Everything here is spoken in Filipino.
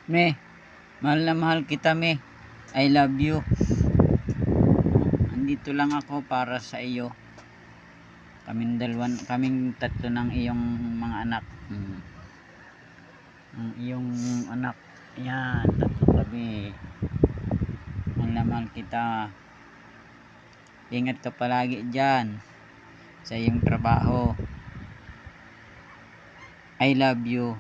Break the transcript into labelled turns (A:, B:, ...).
A: Me, mahal na mahal kita, me. I love you. Andito lang ako para sa iyo. Kaming tatlo ng iyong mga anak. Ang iyong anak. Yan, tatlo kami. Mahal na mahal kita. Ingat ka palagi dyan sa iyong trabaho. I love you.